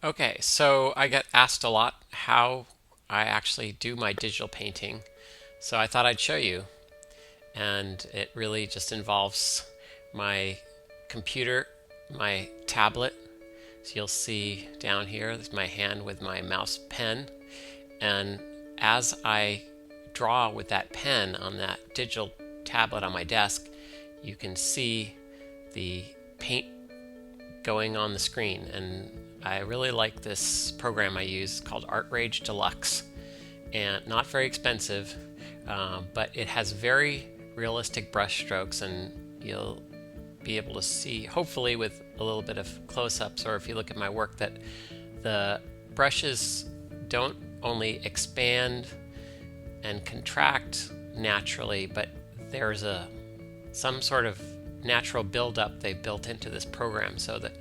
Okay, so I get asked a lot how I actually do my digital painting. So I thought I'd show you. And it really just involves my computer, my tablet. So you'll see down here, this is my hand with my mouse pen. And as I draw with that pen on that digital tablet on my desk, you can see the paint going on the screen. And I really like this program I use called Art Rage Deluxe, and not very expensive, but it has very realistic brush strokes, and you'll be able to see, hopefully with a little bit of close-ups, or if you look at my work, that the brushes don't only expand and contract naturally, but there's some sort of natural buildup they built into this program, so that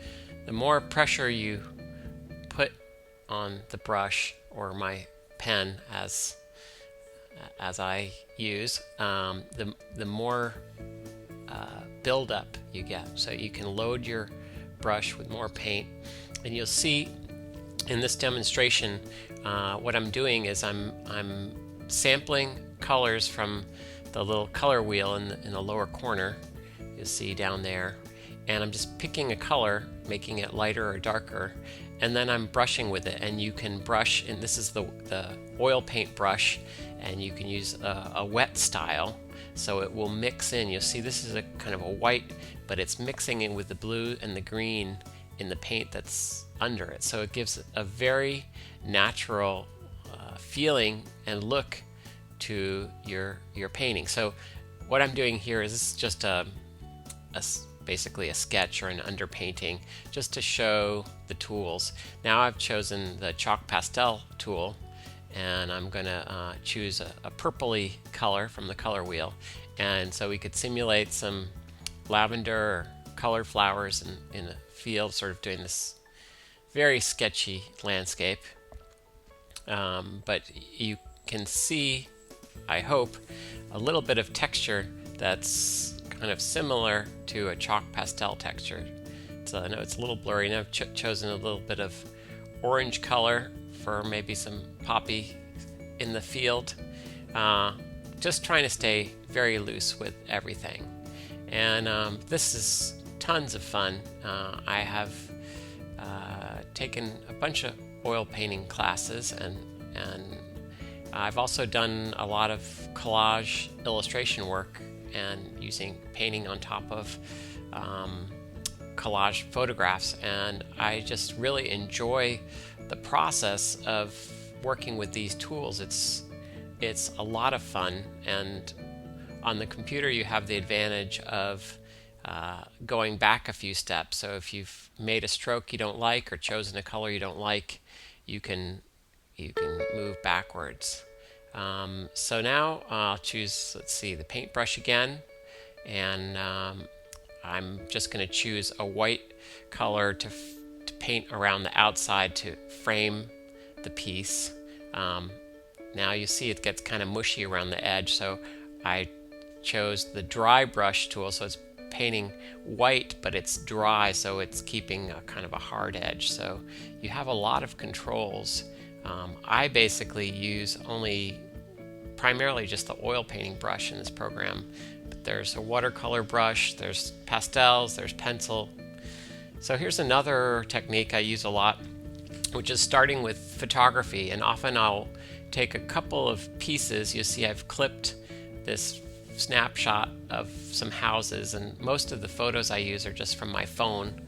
the more pressure you put on the brush or my pen as I use, the more buildup you get. So you can load your brush with more paint, and you'll see in this demonstration what I'm doing is I'm sampling colors from the little color wheel in the lower corner. You'll see down there, and I'm just picking a color, making it lighter or darker, and then I'm brushing with it. And you can brush, and this is the oil paint brush, and you can use a wet style, so it will mix in. You'll see this is a kind of a white, but it's mixing in with the blue and the green in the paint that's under it, so it gives a very natural feeling and look to your painting. So what I'm doing here is, this is just basically a sketch or an underpainting, just to show the tools. Now I've chosen the chalk pastel tool, and I'm going to choose a purpley color from the color wheel, and so we could simulate some lavender or colored flowers in a field, sort of doing this very sketchy landscape. But you can see, I hope, a little bit of texture that's kind of similar to a chalk pastel texture. So I know it's a little blurry, and I've chosen a little bit of orange color for maybe some poppy in the field. Just trying to stay very loose with everything. And this is tons of fun. I have taken a bunch of oil painting classes, and I've also done a lot of collage illustration work, and using painting on top of collage photographs, and I just really enjoy the process of working with these tools. It's a lot of fun, and on the computer you have the advantage of going back a few steps. So if you've made a stroke you don't like or chosen a color you don't like, you can move backwards. So now I'll choose, let's see, the paintbrush again, and I'm just going to choose a white color to paint around the outside to frame the piece. Now you see it gets kind of mushy around the edge, so I chose the dry brush tool, so it's painting white but it's dry, so it's keeping a kind of a hard edge. So you have a lot of controls. I basically use primarily just the oil painting brush in this program, but there's a watercolor brush, there's pastels, there's pencil. So here's another technique I use a lot, which is starting with photography, and often I'll take a couple of pieces. You see I've clipped this snapshot of some houses, and most of the photos I use are just from my phone.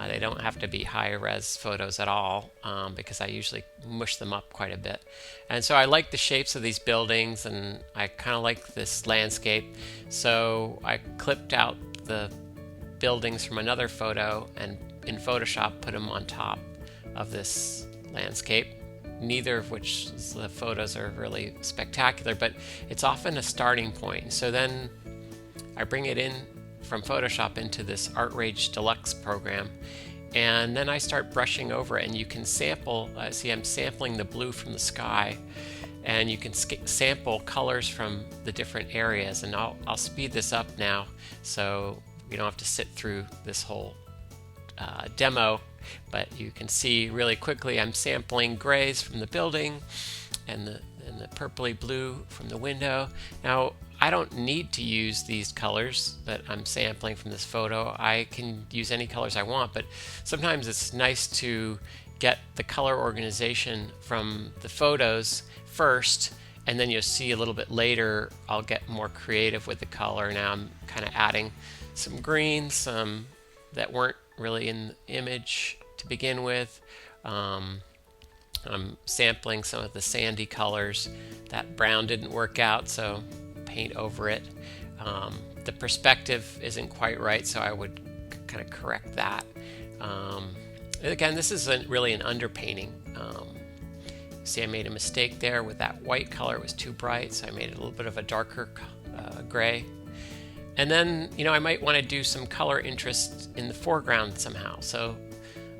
They don't have to be high-res photos at all, because I usually mush them up quite a bit. And so I like the shapes of these buildings, and I kind of like this landscape. So I clipped out the buildings from another photo, and in Photoshop put them on top of this landscape. Neither of which the photos are really spectacular, but it's often a starting point. So then I bring it in from Photoshop into this Art Rage Deluxe program, and then I start brushing over it, and you can sample. See, I'm sampling the blue from the sky, and you can sample colors from the different areas, and I'll speed this up now so you don't have to sit through this whole demo, but you can see really quickly I'm sampling grays from the building and the purpley blue from the window. Now I don't need to use these colors that I'm sampling from this photo. I can use any colors I want, but sometimes it's nice to get the color organization from the photos first, and then you'll see a little bit later I'll get more creative with the color. Now I'm kind of adding some greens, some that weren't really in the image to begin with. I'm sampling some of the sandy colors. That brown didn't work out, so paint over it. The perspective isn't quite right, so I would kind of correct that. Again, this is really an underpainting. See, I made a mistake there with that white color. It was too bright, so I made it a little bit of a darker gray. And then, I might want to do some color interest in the foreground somehow. So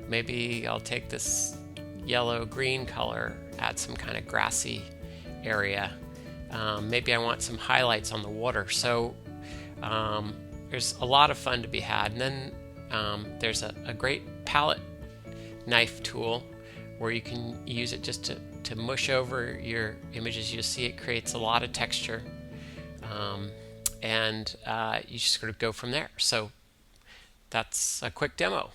maybe I'll take this yellow-green color, add some kind of grassy area. Maybe I want some highlights on the water. So there's a lot of fun to be had. And then there's a great palette knife tool where you can use it just to mush over your images. You'll see it creates a lot of texture. And you just sort of go from there. So that's a quick demo.